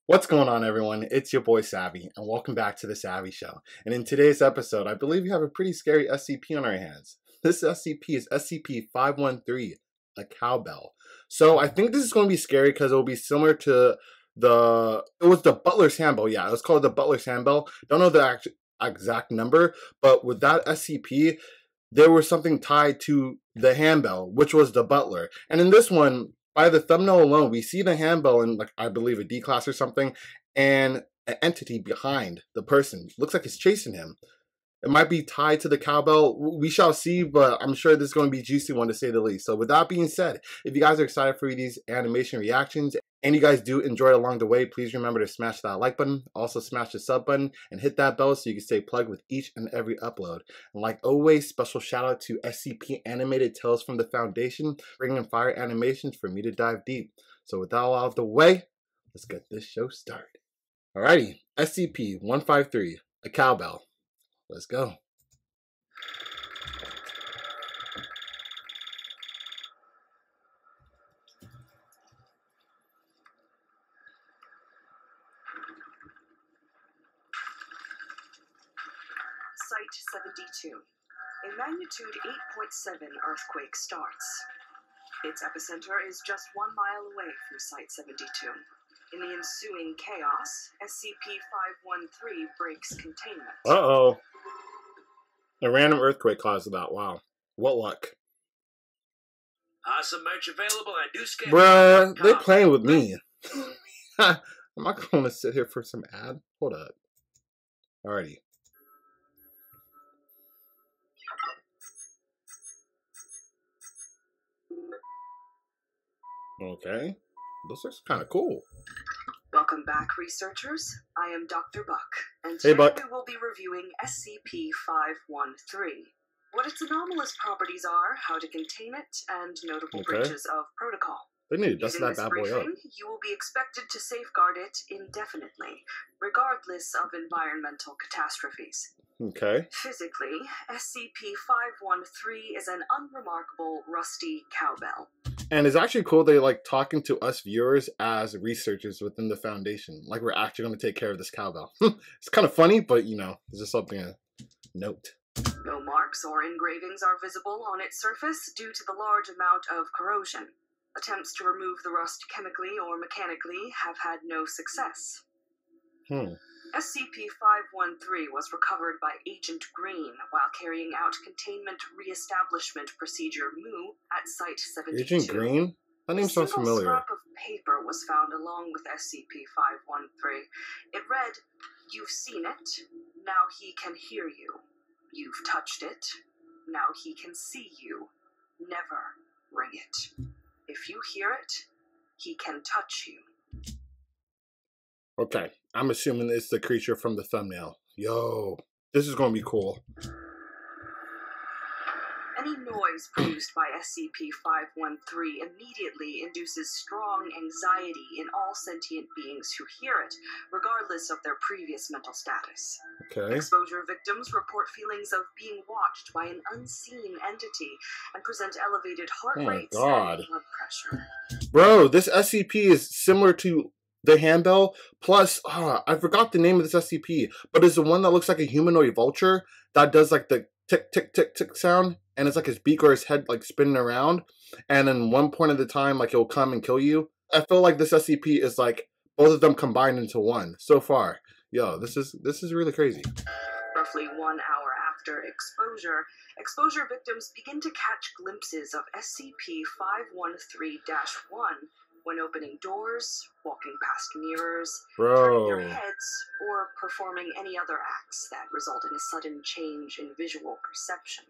What's going on, everyone? It's your boy Savvy, and welcome back to the Savvy Show. And in today's episode, I believe we have a pretty scary SCP on our hands. This SCP is SCP-513, A Cowbell. So I think this is going to be scary because it will be similar to it was the Butler's Handbell. Yeah, it was called the Butler's Handbell. Don't know the exact number, but with that SCP, there was something tied to the handbell, which was the Butler. And in this one, by the thumbnail alone, we see the handbell in, like, I believe a D class or something, and an entity behind the person. Looks like it's chasing him. It might be tied to the cowbell. We shall see, but I'm sure this is going to be a juicy one to say the least. So with that being said, if you guys are excited for these animation reactions, and you guys do enjoy it along the way, please remember to smash that like button, also smash the sub button, and hit that bell so you can stay plugged with each and every upload. And like always, special shout out to SCP Animated Tales from the Foundation, bringing fire animations for me to dive deep. So with that all out of the way, let's get this show started. Alrighty, SCP-153, A Cowbell. Let's go. Site 72. A magnitude 8.7 earthquake starts. Its epicenter is just 1 mile away from Site 72. In the ensuing chaos, SCP-513 breaks containment. Uh-oh. A random earthquake caused that. Wow. What luck. Awesome merch available at newscape. Bruh, they playing with me. I'm not going to sit here for some ad. Hold up. Alrighty. Okay. This looks kind of cool. Welcome back, researchers. I am Dr. Buck, and Hey, today Buck. we will be reviewing SCP-513. What its anomalous properties are, how to contain it, and notable Okay. breaches of protocol. They need to dust Using that this bad boy up. briefing, you will be expected to safeguard it indefinitely, regardless of environmental catastrophes. Okay. Physically, SCP-513 is an unremarkable rusty cowbell. And it's actually cool they like talking to us viewers as researchers within the Foundation. Like we're actually going to take care of this cowbell. It's kind of funny, but you know, it's just something to note. No marks or engravings are visible on its surface due to the large amount of corrosion. Attempts to remove the rust chemically or mechanically have had no success. SCP-513 was recovered by Agent Green while carrying out Containment Reestablishment Procedure MU at Site 72. Agent Green? That name sounds A single familiar. scrap of paper was found along with SCP-513. It read, "You've seen it, now he can hear you. You've touched it, now he can see you. Never ring it. If you hear it, he can touch you." Okay. I'm assuming it's the creature from the thumbnail. Yo, this is going to be cool. Any noise produced by SCP-513 immediately induces strong anxiety in all sentient beings who hear it, regardless of their previous mental status. Okay. Exposure victims report feelings of being watched by an unseen entity and present elevated heart Oh my rates God. and blood pressure. Bro, this SCP is similar to the handbell. Plus, I forgot the name of this SCP, but it's the one that looks like a humanoid vulture that does like the tick, tick, tick, tick sound. And it's like his beak or his head like spinning around. And then one point at a time, like, it'll come and kill you. I feel like this SCP is like both of them combined into one so far. Yo, this is really crazy. Roughly 1 hour after exposure victims begin to catch glimpses of SCP-513-1 when opening doors, walking past mirrors, turning Bro. their heads, or performing any other acts that result in a sudden change in visual perception.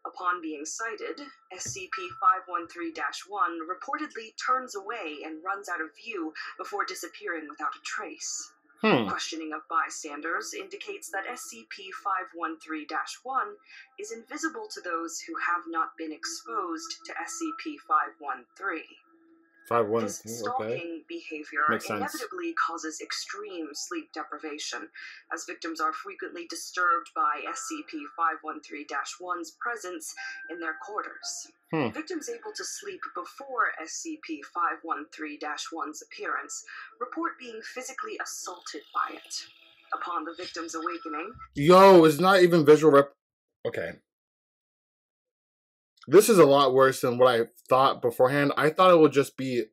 Upon being sighted, SCP-513-1 reportedly turns away and runs out of view before disappearing without a trace. Questioning of bystanders indicates that SCP-513-1 is invisible to those who have not been exposed to SCP-513. 513, This okay. stalking behavior Makes sense. inevitably causes extreme sleep deprivation, as victims are frequently disturbed by SCP-513-1's presence in their quarters. Victims able to sleep before SCP-513-1's appearance report being physically assaulted by it. Upon the victim's awakening... Yo, it's not even visual Okay. This is a lot worse than what I thought beforehand. I thought it would just be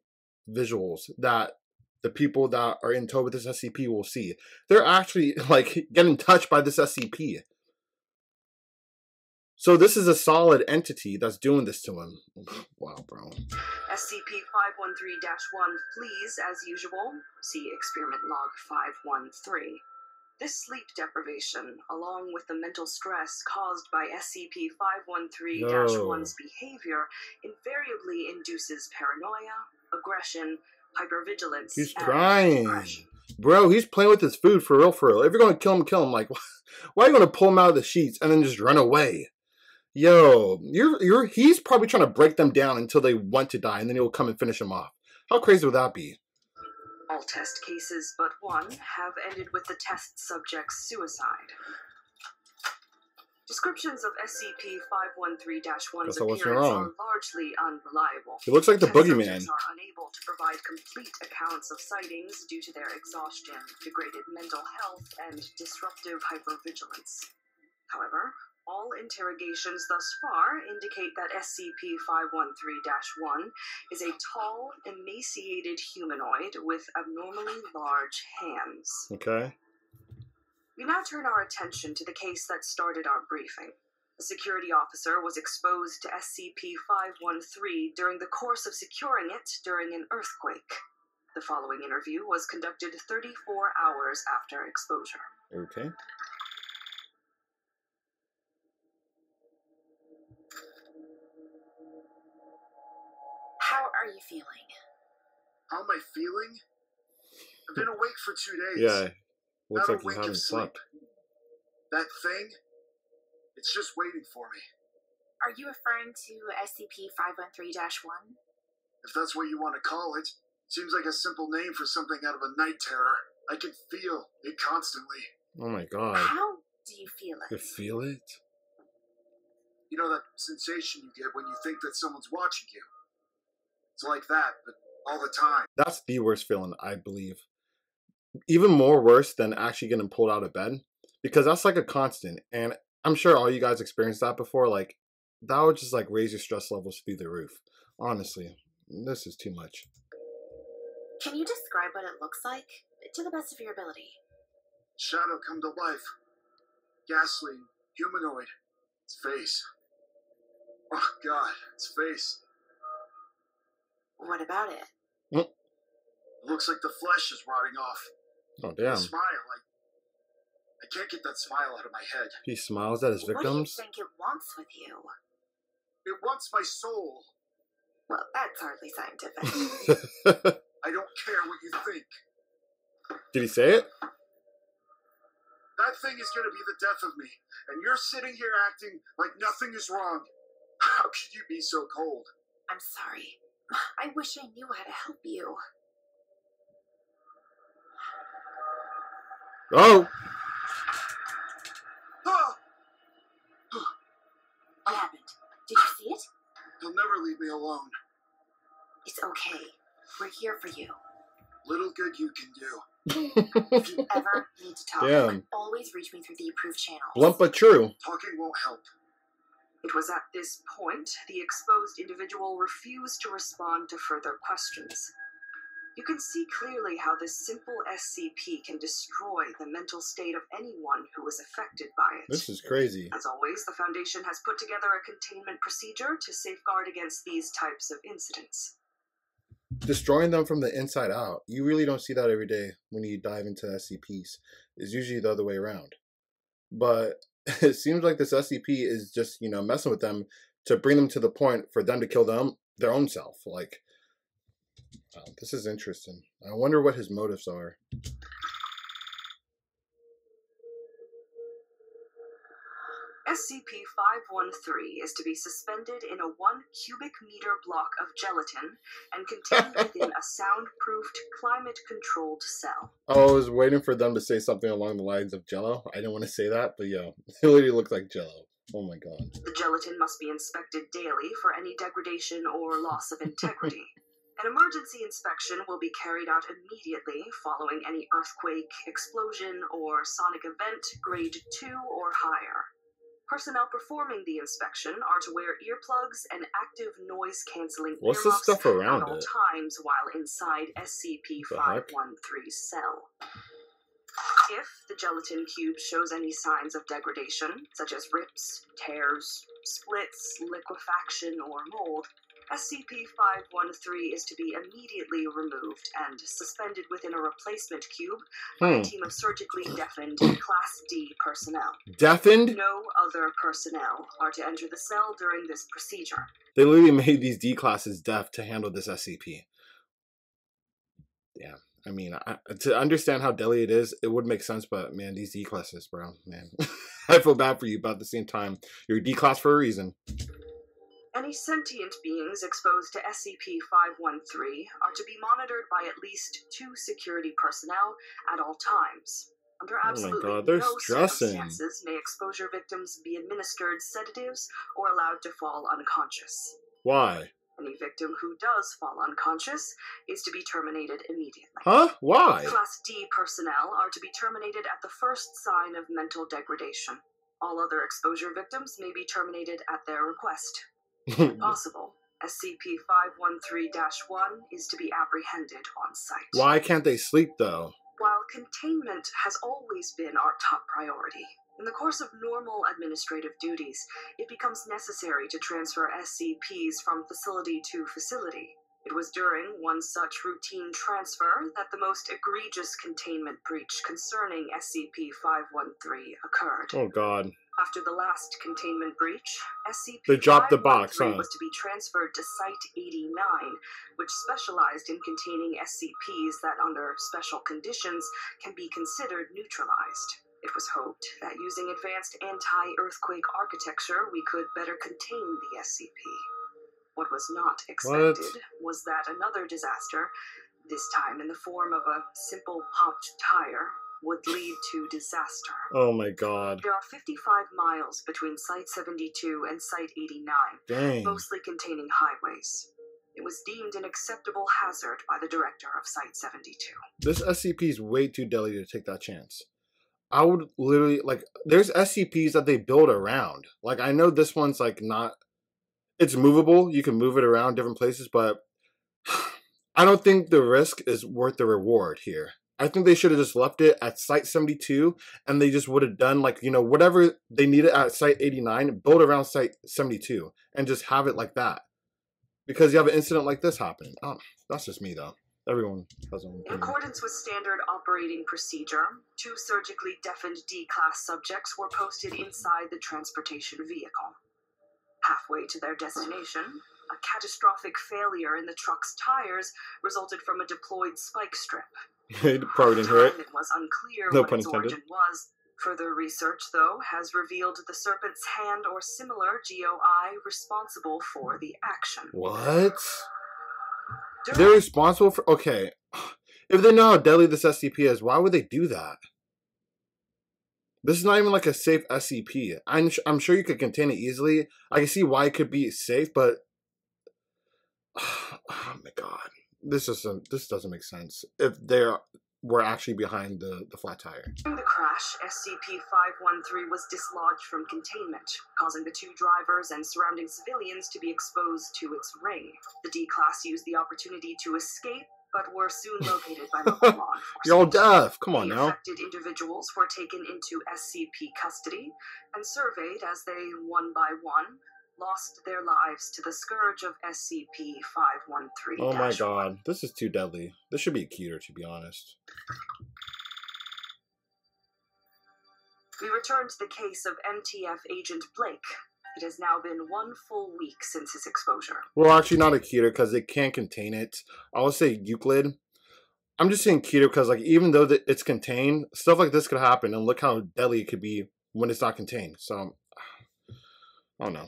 visuals that the people that are in tow with this SCP will see. They're actually, like, getting touched by this SCP. So this is a solid entity that's doing this to him. Wow, bro. SCP-513-1 flees as usual. See Experiment Log 513. This sleep deprivation, along with the mental stress caused by SCP-513-1's behavior, invariably induces paranoia, aggression, hypervigilance, He's and crying. depression. Bro, he's playing with his food for real, for real. If you're going to kill him, kill him. Like, why are you going to pull him out of the sheets and then just run away? Yo, he's probably trying to break them down until they want to die, and then he'll come and finish them off. How crazy would that be? All test cases but one have ended with the test subject's suicide. Descriptions of SCP-513-1's appearance are largely unreliable. It looks like the boogeyman. Subjects are unable to provide complete accounts of sightings due to their exhaustion, degraded mental health, and disruptive hypervigilance. However, all interrogations thus far indicate that SCP-513-1 is a tall, emaciated humanoid with abnormally large hands. Okay. We now turn our attention to the case that started our briefing. A security officer was exposed to SCP-513 during the course of securing it during an earthquake. The following interview was conducted 34 hours after exposure. Okay. How are you feeling? How am I feeling? I've been awake for 2 days. Yeah, looks Not like a you wink haven't of sleep. slept. That thing, it's just waiting for me. Are you referring to SCP-513-1? If that's what you want to call it. Seems like a simple name for something out of a night terror. I can feel it constantly. Oh my god. How do you feel it? You feel it? You know that sensation you get when you think that someone's watching you? It's like that, but all the time. That's the worst feeling, I believe. Even more worse than actually getting pulled out of bed. Because that's like a constant. And I'm sure all you guys experienced that before. Like, that would just like raise your stress levels through the roof. Honestly, this is too much. Can you describe what it looks like? To the best of your ability. Shadow come to life. Ghastly, humanoid. Its face. Oh god, its face. What about it? It looks like the flesh is rotting off. Oh, damn. The smile, I can't get that smile out of my head. He smiles at his victims? What do you think it wants with you? It wants my soul. Well, that's hardly scientific. I don't care what you think. Did he say it? That thing is going to be the death of me, and you're sitting here acting like nothing is wrong. How could you be so cold? I'm sorry. I wish I knew how to help you. Oh! Ah! What happened? Did you see it? He'll never leave me alone. It's okay. We're here for you. Little good you can do. If you ever need to talk, Damn. you can always reach me through the approved channels. Blunt but true. Talking won't help. It was at this point the exposed individual refused to respond to further questions. You can see clearly how this simple SCP can destroy the mental state of anyone who is affected by it. This is crazy. As always, the Foundation has put together a containment procedure to safeguard against these types of incidents. Destroying them from the inside out. You really don't see that every day when you dive into SCPs. It's usually the other way around. But it seems like this SCP is just, messing with them to bring them to the point for them to kill their own self. Like, this is interesting. I wonder what his motives are. SCP-513 is to be suspended in a 1 cubic meter block of gelatin and contained within a soundproofed, climate-controlled cell. Oh, I was waiting for them to say something along the lines of Jello. I didn't want to say that, but yo, it literally looks like Jello. Oh my god. The gelatin must be inspected daily for any degradation or loss of integrity. An emergency inspection will be carried out immediately following any earthquake, explosion, or sonic event grade 2 or higher. Personnel performing the inspection are to wear earplugs and active noise-canceling What's this earmuffs stuff around at all it? times while inside SCP-513's cell. If the gelatin cube shows any signs of degradation, such as rips, tears, splits, liquefaction, or mold, SCP-513 is to be immediately removed and suspended within a replacement cube by a team of surgically deafened Class D personnel. Deafened? No other personnel are to enter the cell during this procedure. They literally made these D classes deaf to handle this SCP. Yeah. I mean, to understand how deadly it is, it would make sense, but man, these D classes, bro, man. I feel bad for you, but at the same time, you're a D class for a reason. Any sentient beings exposed to SCP-513 are to be monitored by at least 2 security personnel at all times. Under absolutely no circumstances may exposure victims be administered sedatives or allowed to fall unconscious. Why? Any victim who does fall unconscious is to be terminated immediately. Huh? Why? Class D personnel are to be terminated at the first sign of mental degradation. All other exposure victims may be terminated at their request. If possible, SCP-513-1 is to be apprehended on site. Why can't they sleep, though? While containment has always been our top priority, in the course of normal administrative duties, it becomes necessary to transfer SCPs from facility to facility. It was during one such routine transfer that the most egregious containment breach concerning SCP-513 occurred. Oh, God. After the last containment breach, They dropped the box, SCP-513 huh? was to be transferred to Site-89, which specialized in containing SCPs that, under special conditions, can be considered neutralized. It was hoped that using advanced anti-earthquake architecture, we could better contain the SCP. What was not expected was that another disaster, this time in the form of a simple popped tire, would lead to disaster. Oh my god. There are 55 miles between Site-72 and Site-89, Dang. mostly containing highways. It was deemed an acceptable hazard by the director of Site-72. This SCP is way too deadly to take that chance. I would literally, like, there's SCPs that they build around. Like, I know this one's, like, not... It's movable. You can move it around different places, but I don't think the risk is worth the reward here. I think they should have just left it at Site-72, and they just would have done, like, you know, whatever they needed at Site-89, build around Site-72, and just have it like that. Because you have an incident like this happening. Oh, that's just me, though. Everyone has their own opinion. In accordance with standard operating procedure, 2 surgically deafened D-Class subjects were posted inside the transportation vehicle. Halfway to their destination, a catastrophic failure in the truck's tires resulted from a deployed spike strip. They probably didn't hear it. It was unclear No what pun its intended. origin was. Further research, though, has revealed the serpent's hand or similar GOI responsible for the action. What? They're responsible for... Okay. If they know how deadly this SCP is, why would they do that? This is not even like a safe SCP. I'm sure you could contain it easily. I can see why it could be safe, but... Oh my god. This doesn't make sense. If they were actually behind the flat tire. During the crash, SCP-513 was dislodged from containment, causing the 2 drivers and surrounding civilians to be exposed to its ring. The D-Class used the opportunity to escape, but were soon located by local law enforcement. You're all deaf. Come on The now. affected individuals were taken into SCP custody and surveyed as they, one by one, lost their lives to the scourge of SCP-513. Oh my god. This is too deadly. This should be cuter, to be honest. We return to the case of MTF Agent Blake. It has now been 1 full week since his exposure. Well, actually not a cuter because they can't contain it. I would say Euclid. I'm just saying cuter because, like, even though it's contained, stuff like this could happen, and look how deadly it could be when it's not contained. So, Oh no.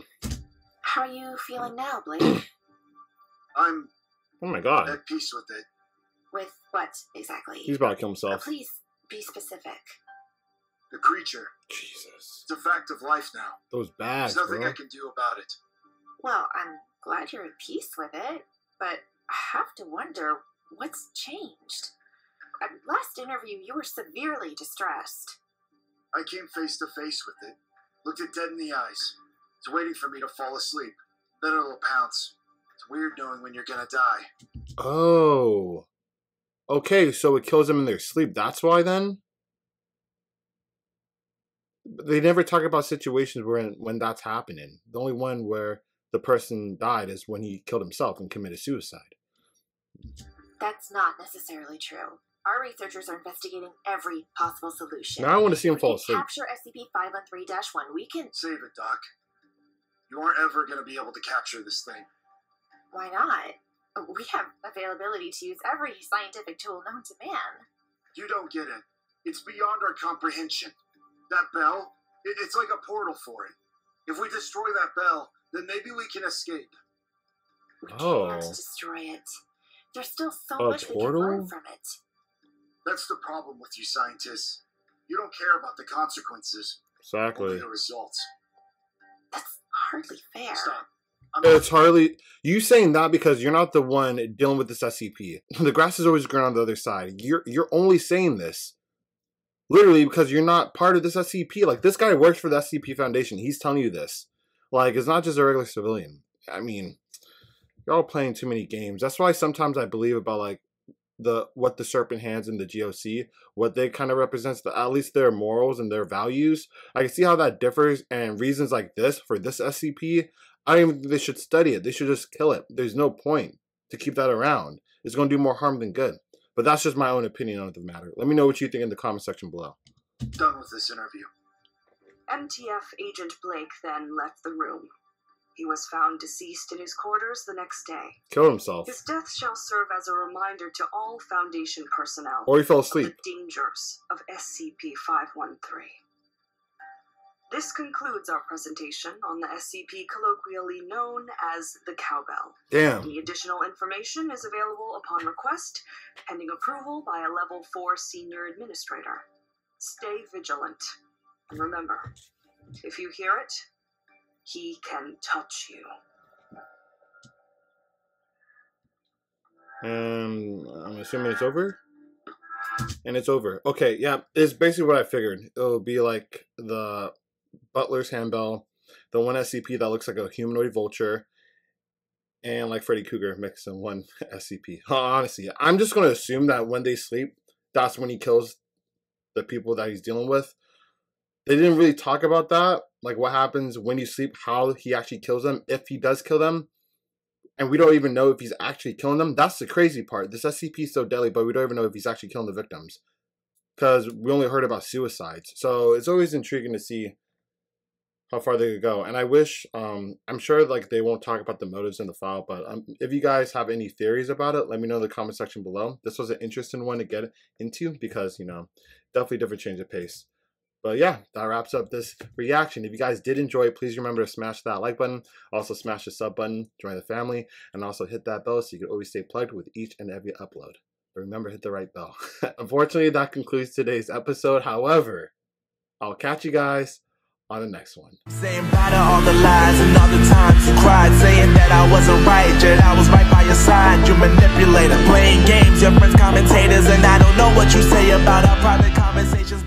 How are you feeling now, Blake? I'm Oh my god. at peace with it. With what, exactly? He's about to kill himself. Please, be specific. The creature. Jesus. It's a fact of life now. Those bags, There's nothing bro. I can do about it. Well, I'm glad you're at peace with it, but I have to wonder what's changed. At last interview, you were severely distressed. I came face to face with it, looked it dead in the eyes. It's waiting for me to fall asleep. Then it'll pounce. It's weird knowing when you're gonna die. Oh. Okay, so it kills them in their sleep. That's why then? They never talk about situations when that's happening. The only one where the person died is when he killed himself and committed suicide. That's not necessarily true. Our researchers are investigating every possible solution. Now I want to see him fall We asleep. can capture SCP-513-1. We can... Save it, Doc. You aren't ever gonna be able to capture this thing. Why not? We have availability to use every scientific tool known to man. You don't get it. It's beyond our comprehension. That bell, it's like a portal for it. If we destroy that bell, then maybe we can escape. We Oh. can't destroy it. There's still so A much we can portal? learn from it. That's the problem with you scientists. You don't care about the consequences, only Exactly. the results. That's hardly fair. Stop. It's hardly you saying that because you're not the one dealing with this SCP. The grass is always greener on the other side. You're only saying this literally because you're not part of this SCP. Like, this guy works for the SCP Foundation. He's telling you this. Like, it's not just a regular civilian. I mean, you're all playing too many games. That's why sometimes I believe about like what the Serpent Hands and the GOC, what they kind of represents, at least their morals and their values. I can see how that differs, and reasons like this for this SCP, I don't even think they should study it. They should just kill it. There's no point to keep that around. It's going to do more harm than good. But that's just my own opinion on the matter. Let me know what you think in the comment section below. Done with this interview. MTF Agent Blake then left the room. He was found deceased in his quarters the next day. Killed himself. His death shall serve as a reminder to all Foundation personnel Or he fell of the asleep. dangers of SCP-513. This concludes our presentation on the SCP colloquially known as the Cowbell. Damn. Any additional information is available upon request, pending approval by a Level 4 Senior Administrator. Stay vigilant. And remember, if you hear it, he can touch you. I'm assuming it's over? And it's over. Okay, yeah, it's basically what I figured. It'll be like the Butler's Handbell, the one SCP that looks like a humanoid vulture, and like Freddy Krueger mixed in one SCP. Honestly, I'm just going to assume that when they sleep, that's when he kills the people that he's dealing with. They didn't really talk about that, like what happens when you sleep, how he actually kills them, if he does kill them. And we don't even know if he's actually killing them. That's the crazy part. This SCP is so deadly, but we don't even know if he's actually killing the victims. Because we only heard about suicides. So it's always intriguing to see how far they could go. And I wish, I'm sure like they won't talk about the motives in the file, but if you guys have any theories about it, let me know in the comment section below. This was an interesting one to get into because, you know, definitely different change of pace. But yeah, that wraps up this reaction. If you guys did enjoy it, please remember to smash that like button. Also smash the sub button, join the family, and also hit that bell so you can always stay plugged with each and every upload. But remember, hit the right bell. Unfortunately, that concludes today's episode. However, I'll catch you guys on the next one. Saying bye to all the lies and all the times you cried, saying that I wasn't right, yet I was right by your side. You manipulator, playing games, your friends commentators, and I don't know what you say about our private conversations.